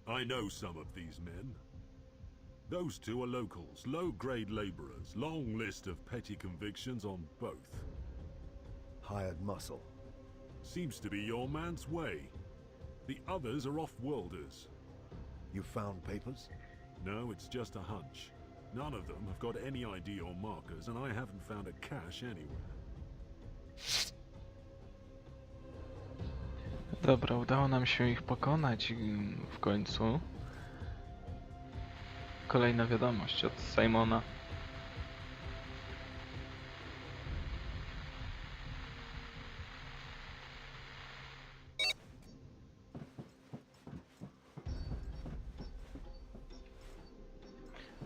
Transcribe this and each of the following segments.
I know some of these men. Those two are locals, low-grade laborers. Long list of petty convictions on both. Hired muscle. Seems to be your man's way. The others are off-worlders. You found papers? No, it's just a hunch. None of them have got any ID or markers, and I haven't found a cache anywhere. Dobra, udało nam się ich pokonać w końcu. Kolejna wiadomość od Simona.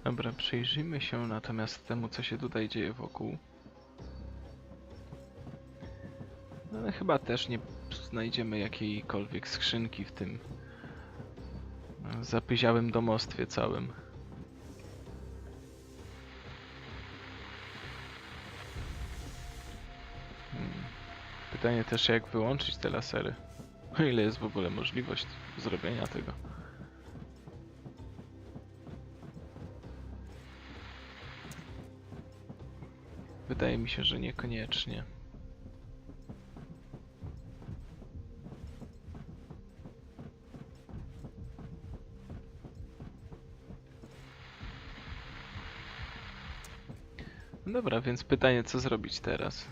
Dobra, przyjrzyjmy się natomiast temu, co się tutaj dzieje wokół. No, chyba też nie znajdziemy jakiejkolwiek skrzynki w tym zapyziałym domostwie całym. Pytanie też, jak wyłączyć te lasery. O ile jest w ogóle możliwość zrobienia tego. Wydaje mi się, że niekoniecznie. No dobra, więc pytanie, co zrobić teraz?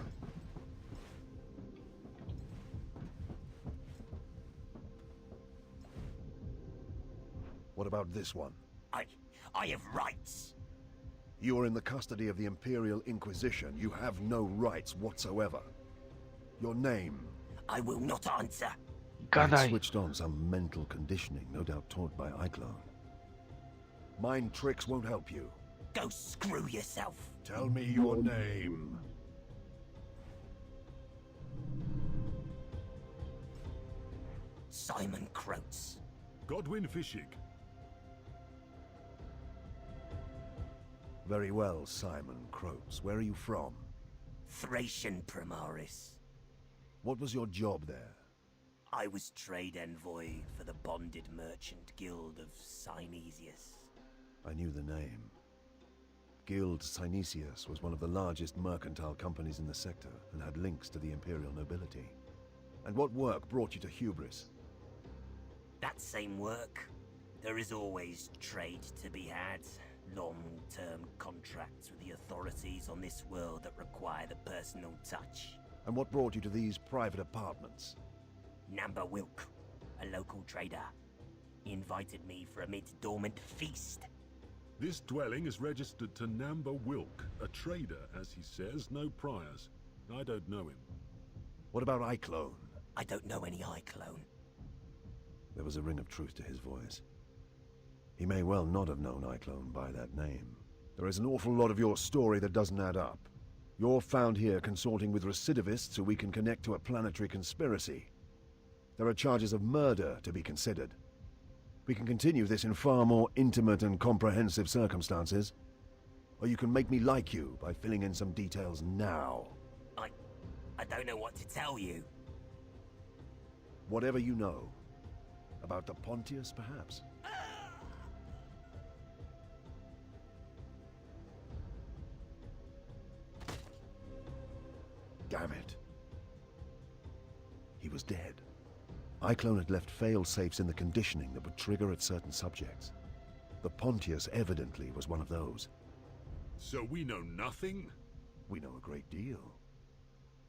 What about this one? I have rights. You are in the custody of the Imperial Inquisition. You have no rights whatsoever. Your name? I will not answer. Gadaj! Switched on some mental conditioning, no doubt taught by Eisenhorn. Mind tricks won't help you. Go screw yourself. Tell me your name. Simon Croats. Godwin Fishig. Very well, Simon Croats. Where are you from? Thracian Primaris. What was your job there? I was trade envoy for the bonded merchant guild of Synesius. I knew the name. Guild Synesius was one of the largest mercantile companies in the sector and had links to the Imperial nobility. And what work brought you to Hubris? That same work. There is always trade to be had. Long-term contracts with the authorities on this world that require the personal touch. And what brought you to these private apartments? Namba Wilk, a local trader, invited me for a mid-dormant feast. This dwelling is registered to Namba Wilk, a trader, as he says, no priors. I don't know him. What about Eisenhorn? I don't know any Eisenhorn. There was a ring of truth to his voice. He may well not have known Eisenhorn by that name. There is an awful lot of your story that doesn't add up. You're found here consorting with recidivists who we can connect to a planetary conspiracy. There are charges of murder to be considered. We can continue this in far more intimate and comprehensive circumstances. Or you can make me like you by filling in some details now. I don't know what to tell you. Whatever you know. About the Pontius, perhaps? Damn it. He was dead. Eisenhorn had left fail-safes in the conditioning that would trigger at certain subjects. The Pontius evidently was one of those. So we know nothing? We know a great deal.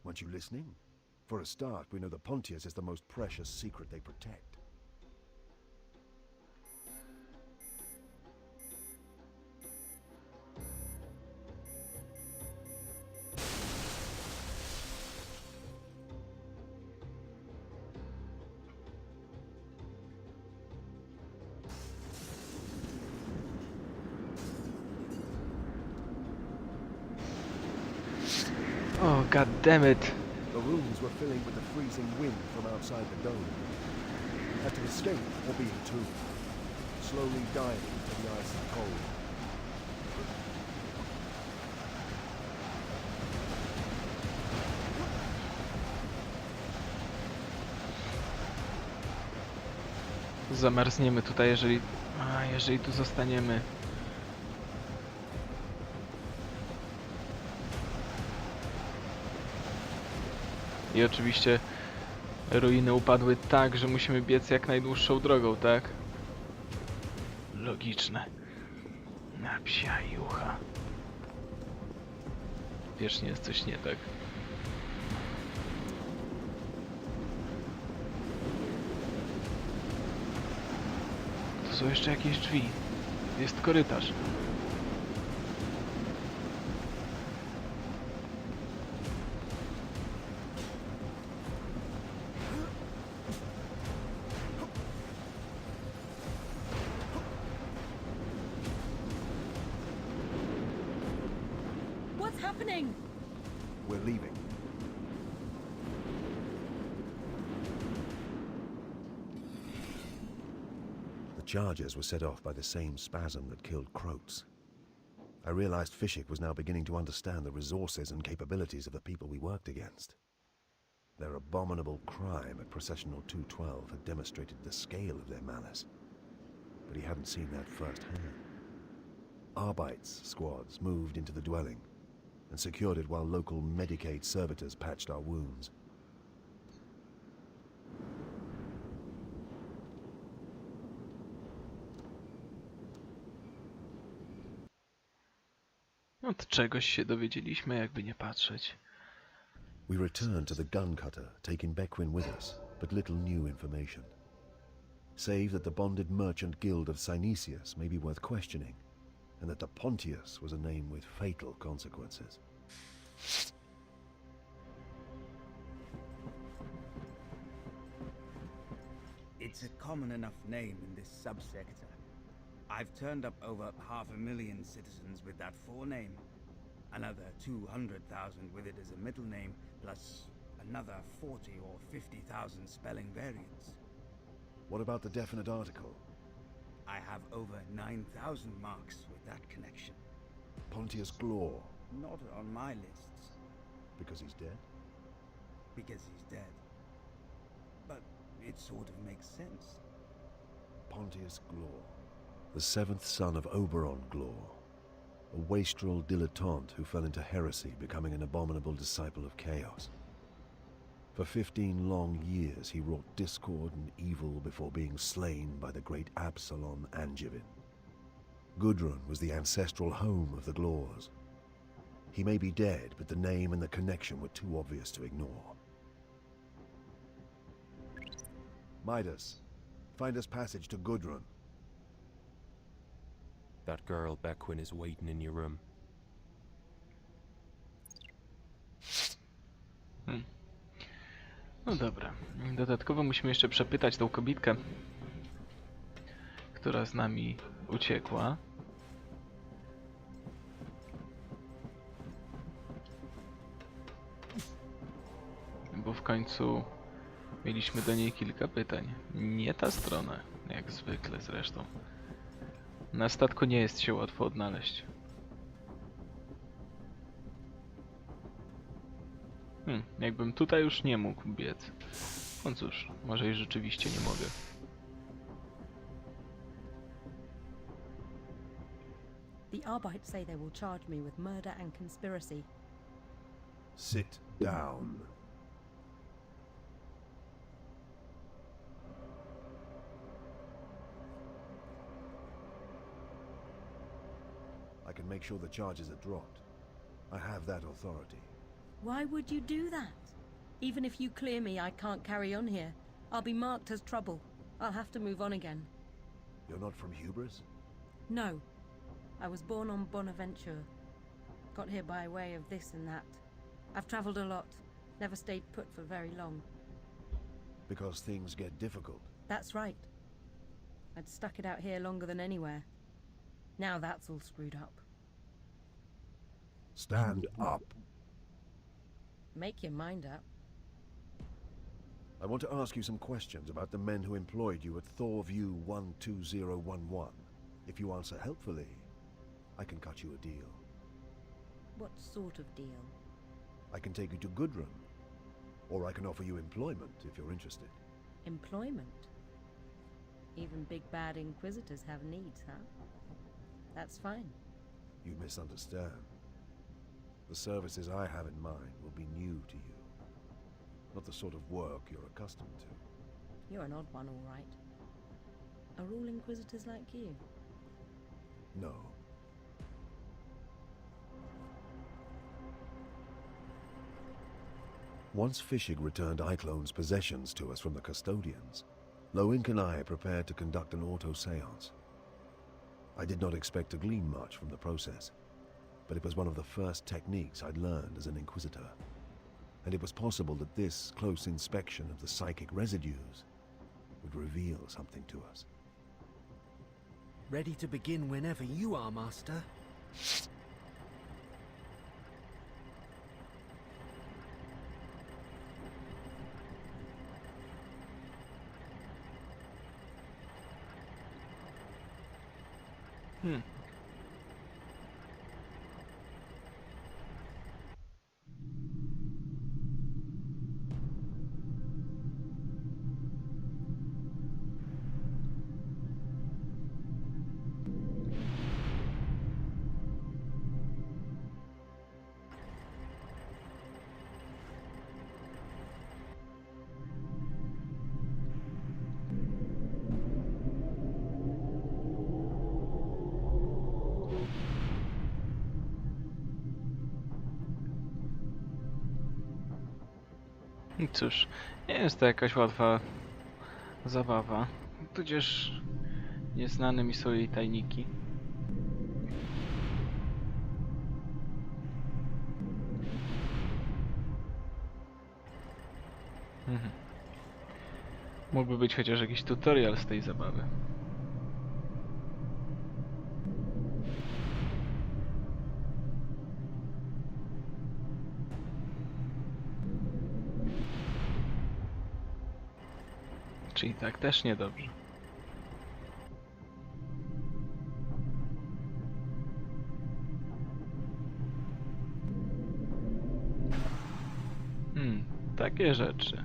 Weren't you listening? For a start, we know the Pontius is the most precious secret they protect. Oh, god damn it! The rooms were filling with the freezing wind from outside the dome. We had to escape or be entombed, slowly dying into the icy cold. Zamarzniemy tutaj, jeżeli... jeżeli tu zostaniemy. I oczywiście ruiny upadły tak, że musimy biec jak najdłuższą drogą, tak? Logiczne. Na psia jucha. Wiecznie jest coś nie tak. Tu są jeszcze jakieś drzwi. Jest korytarz. What's happening? We're leaving. The charges were set off by the same spasm that killed Croats. I realized Fishik was now beginning to understand the resources and capabilities of the people we worked against. Their abominable crime at Processional 212 had demonstrated the scale of their malice, but he hadn't seen that firsthand. Arbeits squads moved into the dwelling and secured it while local Medicaid servitors patched our wounds. Od czegoś się dowiedzieliśmy, jakby nie patrzeć. We returned to the gun cutter, taking Beckwin with us, but little new information. Save that the bonded merchant guild of Synesius may be worth questioning, and that the Pontius was a name with fatal consequences. It's a common enough name in this subsector. I've turned up over 500,000 citizens with that forename. Another 200,000 with it as a middle name, plus another 40 or 50,000 spelling variants. What about the definite article? I have over 9,000 marks with that connection. Pontius Glor, Not on my lists, because he's dead? because he's dead. But it sort of makes sense. Pontius Glor, the seventh son of Oberon Glor, a wastrel dilettante who fell into heresy, becoming an abominable disciple of chaos. For 15 long years he wrought discord and evil before being slain by the great Absalon Angevin. Gudrun was the ancestral home of the Glors. He may be dead, but the name and the connection were too obvious to ignore. Midas, find us passage to Gudrun. That girl Beckwin is waiting in your room. No dobra. Dodatkowo musimy jeszcze przepytać tą kobietkę, która z nami uciekła. Bo w końcu mieliśmy do niej kilka pytań. Nie ta strona, jak zwykle zresztą. Na statku nie jest się łatwo odnaleźć. Jakbym tutaj już nie mógł biec. No cóż, może i rzeczywiście nie mogę. The Arbeits say they will charge me with murder and conspiracy. Sit down. I can make sure the charges are dropped. I have that authority. Why would you do that? Even if you clear me, I can't carry on here. I'll be marked as trouble. I'll have to move on again. You're not from Hubris? No. I was born on Bonaventure. Got here by way of this and that. I've travelled a lot. Never stayed put for very long. Because things get difficult. That's right. I'd stuck it out here longer than anywhere. Now that's all screwed up. Stand up. Make your mind up. I want to ask you some questions about the men who employed you at Thorview 12011. If you answer helpfully, I can cut you a deal. What sort of deal? I can take you to Gudrun, or I can offer you employment if you're interested. Employment? Even big bad inquisitors have needs, huh? That's fine. You misunderstand. The services I have in mind will be new to you. Not the sort of work you're accustomed to. You're an odd one, all right. Are all inquisitors like you? No. Once Fishig returned Eiclone's possessions to us from the custodians, Loink and I prepared to conduct an auto-seance. I did not expect to glean much from the process, but it was one of the first techniques I'd learned as an Inquisitor, and it was possible that this close inspection of the psychic residues would reveal something to us. Ready to begin whenever you are, Master. Cóż, nie jest to jakaś łatwa zabawa, tudzież nieznane mi są jej tajniki. Mógłby być chociaż jakiś tutorial z tej zabawy. Czyli tak też niedobrze. Takie rzeczy.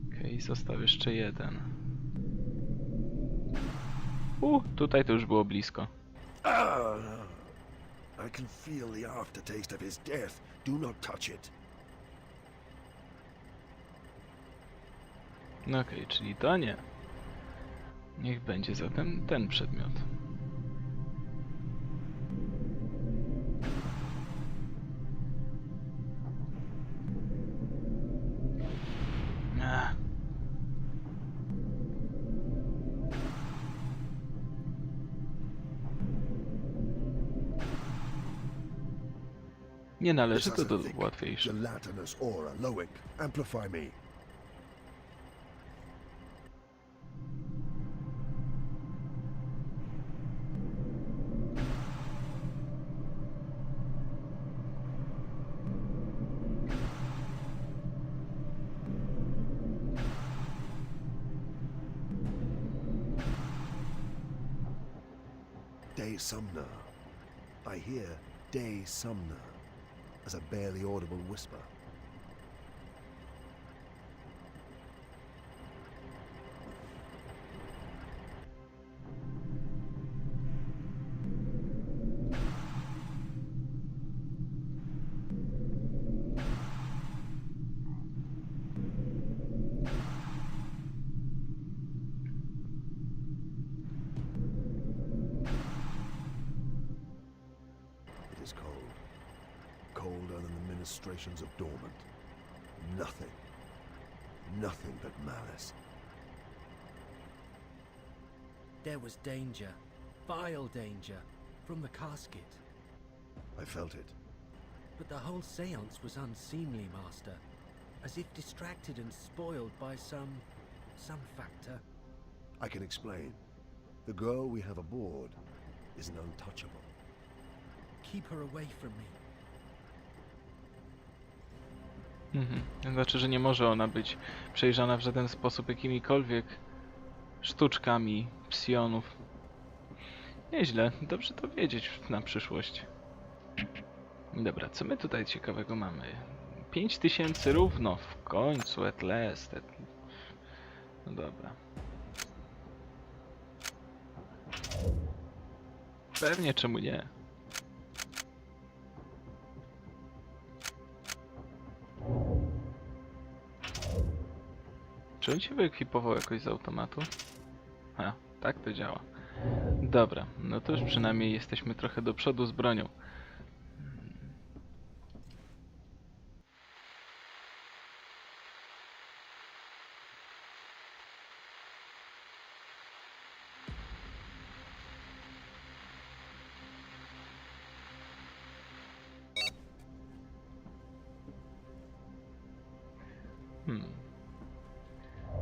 Okej, został jeszcze jeden. Tutaj to już było blisko. I can feel the aftertaste of his death. Do not touch it. Okej, czyli to nie. Niech będzie zatem ten przedmiot. Nie należy to do łatwiejszych. Gelatinous aura, Loink. Amplify me. Day Sumner. I hear Day Sumner as a barely audible whisper. It is cold. Colder than the ministrations of Dormant. Nothing. Nothing but malice. There was danger, vile danger, from the casket. I felt it. But the whole seance was unseemly, Master. As if distracted and spoiled by some factor. I can explain. The girl we have aboard is an untouchable. Keep her away from me. Znaczy, że nie może ona być przejrzana w żaden sposób jakimikolwiek sztuczkami psionów. Nieźle, dobrze to wiedzieć na przyszłość. Dobra, co my tutaj ciekawego mamy? 5000 równo, w końcu, at last. No dobra. Pewnie, czemu nie? Czy on się wyekwipował jakoś z automatu? A, tak to działa. Dobra, no to już przynajmniej jesteśmy trochę do przodu z bronią.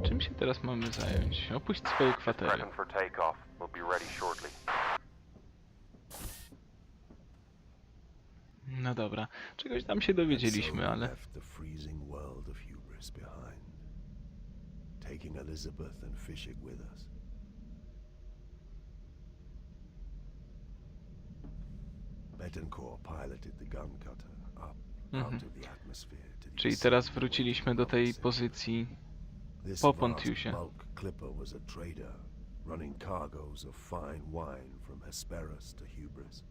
Czym się teraz mamy zająć? Opuść swoje kwatery. Prepping for takeoff. We'll be ready shortly. No dobra, czegoś tam się dowiedzieliśmy, ale... left the freezing world of hubris behind, taking Elizabeth and Fishik with us. Betancourt piloted the gun cutter up out of the atmosphere to the Czyli teraz wróciliśmy do tej pozycji This po vast Pontiusie. bulk clipper was a trader, running cargoes of fine wine from Hesperus to Hubris.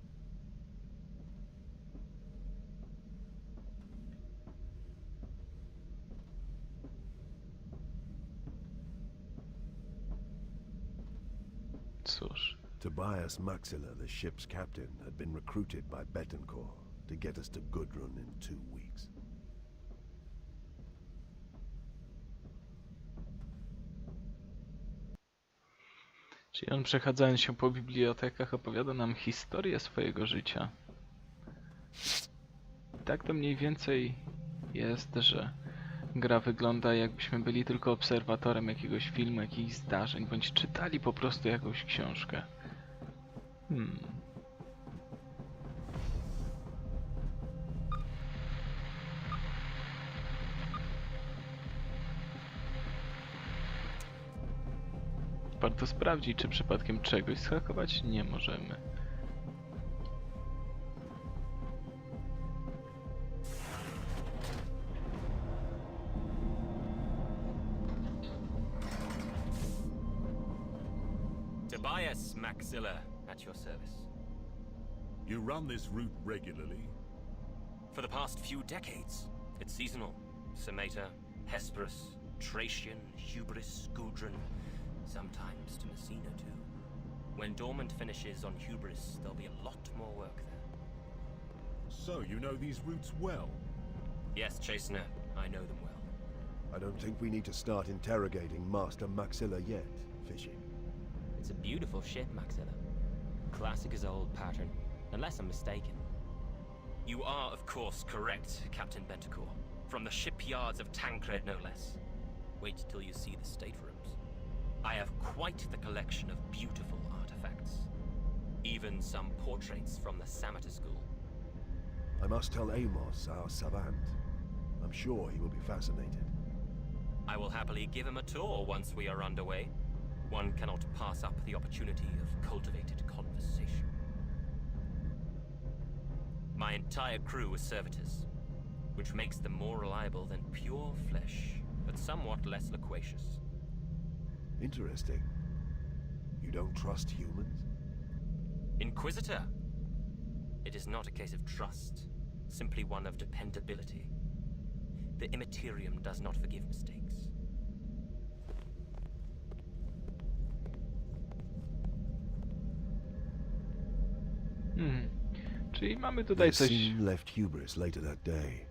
Cóż, Tobias Maxilla, the ship's captain, had been recruited by Betancourt to get us to Gudrun in 2 weeks. czyli on przechadzając się po bibliotekach opowiada nam historię swojego życia. Tak to mniej więcej jest, że gra wygląda jakbyśmy byli tylko obserwatorem jakiegoś filmu, jakichś zdarzeń, bądź czytali po prostu jakąś książkę. Warto sprawdzić, czy przypadkiem czegoś zhakować nie możemy. Tobias Maxilla, at your service. You run this route regularly? For the past few decades, it's seasonal. Sameta, Hesperus, Tracian, Hubris, Gudrun, sometimes to Messina too. When Dormant finishes on Hubris, there'll be a lot more work there. So you know these routes well? Yes, Chastener, I know them well. I don't think we need to start interrogating Master Maxilla yet, Fishy. It's a beautiful ship, Maxilla. Classic as old pattern, unless I'm mistaken. You are, of course, correct, Captain Betancourt. From the shipyards of Tancred, no less. Wait till you see the staterooms. I have quite the collection of beautiful artifacts. Even some portraits from the Samata School. I must tell Amos, our savant. I'm sure he will be fascinated. I will happily give him a tour once we are underway. One cannot pass up the opportunity of cultivated conversation. My entire crew is servitors, which makes them more reliable than pure flesh, but somewhat less loquacious. Interesting. You don't trust humans? Inquisitor! It is not a case of trust, simply one of dependability. The Immaterium does not forgive mistakes. Czyli mamy The tutaj coś... Scene left Hubris later that day.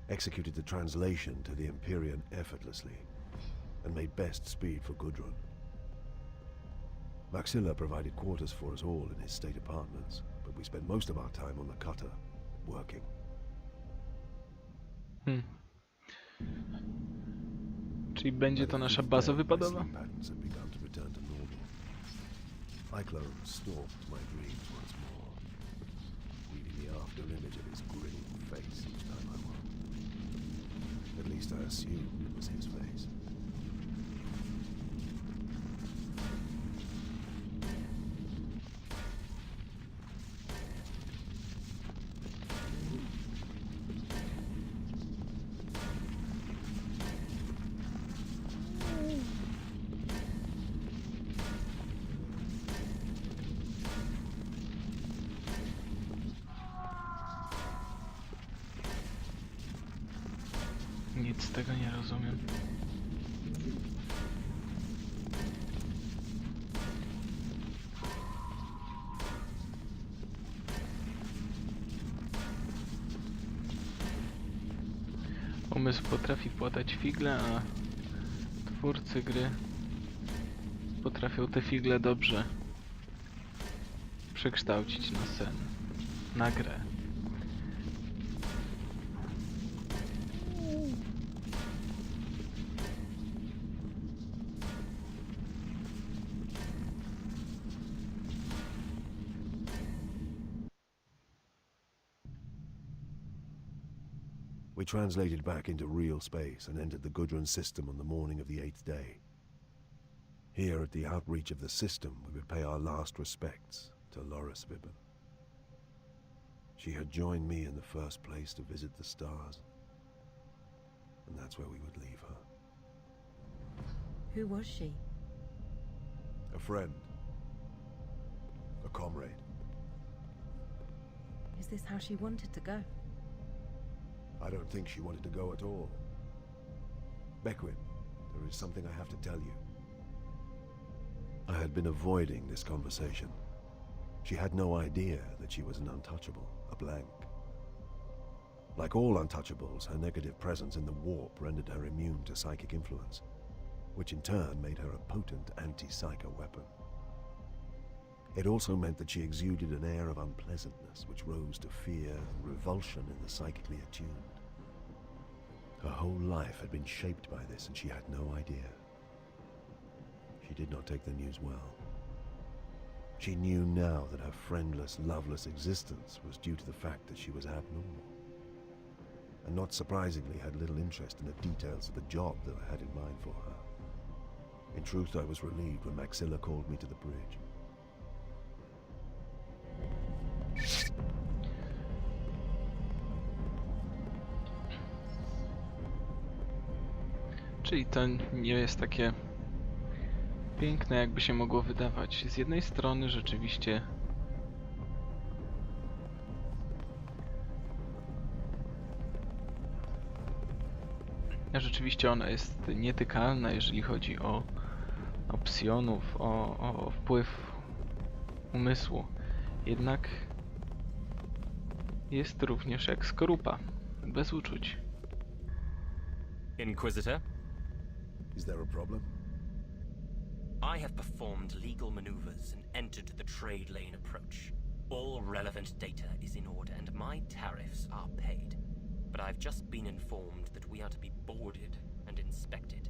Executed the translation to the Empyrean effortlessly, and made best speed for Gudrun. Maxilla provided quarters for us all in his state apartments, but we spent most of our time on the cutter, working. Czyli będzie to nasza baza wypadowa? Patterns had begun to return to normal. Cyclone stalked my dreams once more, weaving the after image of his grinning face each time I woke. At least I assumed it was his face. Nic z tego nie rozumiem. Umysł potrafi płatać figle, a twórcy gry potrafią te figle dobrze przekształcić na sen, na grę. We translated back into real space and entered the Gudrun system on the morning of the 8th day. Here, at the outreach of the system, we would pay our last respects to Loris Vibben. She had joined me in the first place to visit the stars, and that's where we would leave her. Who was she? A friend. A comrade. Is this how she wanted to go? I don't think she wanted to go at all. Beckwin, there is something I have to tell you. I had been avoiding this conversation. She had no idea that she was an untouchable, a blank. Like all untouchables, her negative presence in the warp rendered her immune to psychic influence, which in turn made her a potent anti-psycho weapon. It also meant that she exuded an air of unpleasantness which rose to fear and revulsion in the psychically attuned. Her whole life had been shaped by this, and she had no idea. She did not take the news well. She knew now that her friendless, loveless existence was due to the fact that she was abnormal, and not surprisingly had little interest in the details of the job that I had in mind for her. In truth, I was relieved when Maxilla called me to the bridge. Czyli to nie jest takie piękne, jakby się mogło wydawać. Z jednej strony rzeczywiście ona jest nietykalna, jeżeli chodzi o psionów, o wpływ umysłu. Jednak jest również jak skorupa, bez uczuć. Inquisitor? Is there a problem? I have performed legal maneuvers and entered the trade lane approach. All relevant data is in order and my tariffs are paid. But I've just been informed that we are to be boarded and inspected.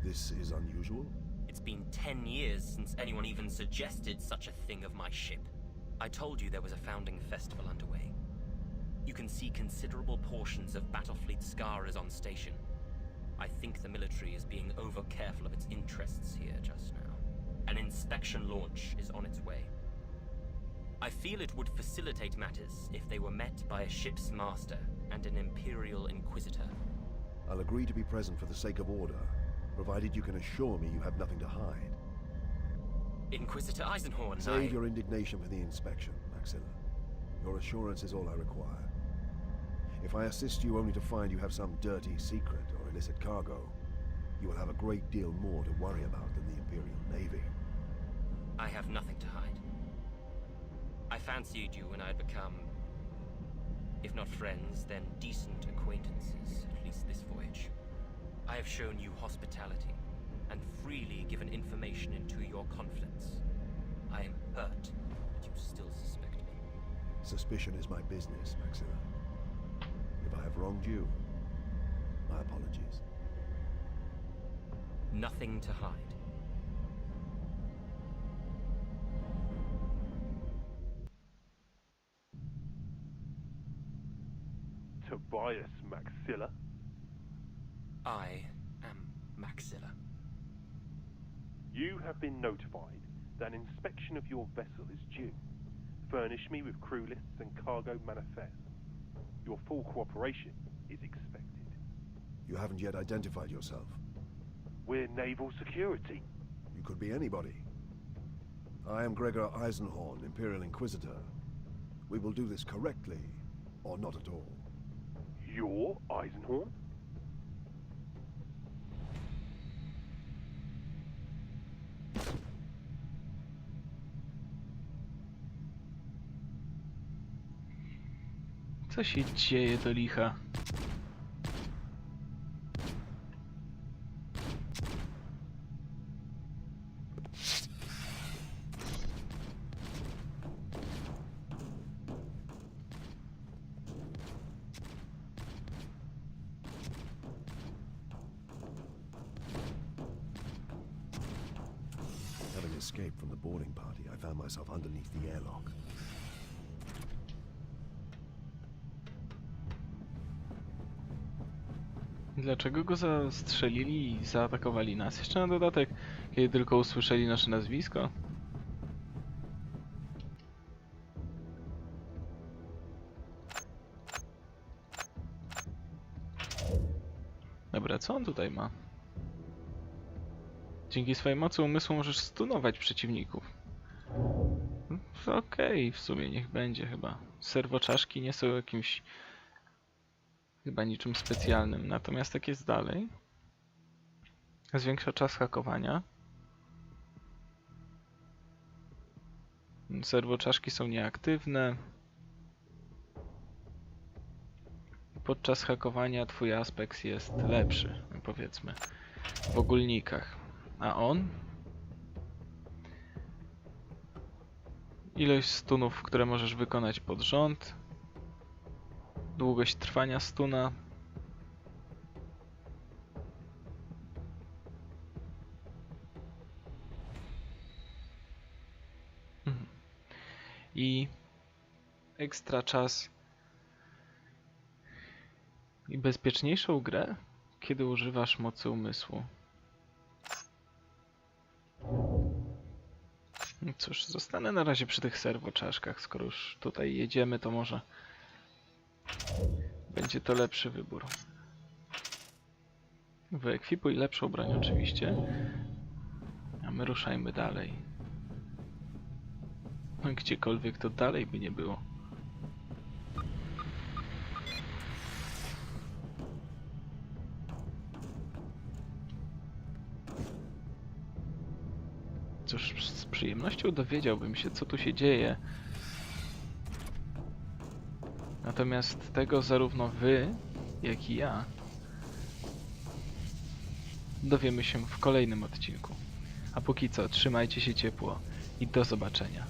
This is unusual? It's been 10 years since anyone even suggested such a thing of my ship. I told you there was a founding festival underway. You can see considerable portions of Battlefleet Scarers on station. I think the military is being over-careful of its interests here just now. An inspection launch is on its way. I feel it would facilitate matters if they were met by a ship's master and an Imperial Inquisitor. I'll agree to be present for the sake of order, provided you can assure me you have nothing to hide. Inquisitor Eisenhorn, Save your indignation for the inspection, Maxilla. Your assurance is all I require. If I assist you only to find you have some dirty secret or illicit cargo, you will have a great deal more to worry about than the Imperial Navy. I have nothing to hide. I fancied you when I had become, if not friends, then decent acquaintances, at least this voyage. I have shown you hospitality, and freely given information into your confidence. I am hurt that you still suspect me. Suspicion is my business, Maxilla. If I have wronged you, my apologies. Nothing to hide. Tobias Maxilla? I am Maxilla. You have been notified that an inspection of your vessel is due. Furnish me with crew lists and cargo manifest. Your full cooperation is expected. You haven't yet identified yourself. We're naval security. You could be anybody. I am Gregor Eisenhorn, Imperial Inquisitor. We will do this correctly, or not at all. You're Eisenhorn? Co się dzieje do licha? Having escaped from the boarding party, I found myself underneath the airlock. Dlaczego go zastrzelili i zaatakowali nas? Jeszcze na dodatek, kiedy tylko usłyszeli nasze nazwisko? Dobra, co on tutaj ma? Dzięki swojej mocy umysłu możesz stunować przeciwników. Okej, w sumie niech będzie chyba. Serwoczaszki nie są jakimś... chyba niczym specjalnym. Natomiast tak jest dalej. Zwiększa czas hakowania. Serwoczaszki są nieaktywne. Podczas hakowania twój aspekt jest lepszy, powiedzmy, w ogólnikach. A on? Ilość stunów, które możesz wykonać pod rząd. Długość trwania stuna. I ekstra czas i bezpieczniejszą grę, kiedy używasz mocy umysłu. Cóż, zostanę na razie przy tych serwoczaszkach. Skoro już tutaj jedziemy, to może będzie to lepszy wybór. Wyekwipuj lepszą broń oczywiście, a my ruszajmy dalej. Gdziekolwiek to dalej by nie było. Cóż, z przyjemnością dowiedziałbym się, co tu się dzieje. Natomiast tego zarówno wy, jak i ja dowiemy się w kolejnym odcinku. A póki co, trzymajcie się ciepło i do zobaczenia.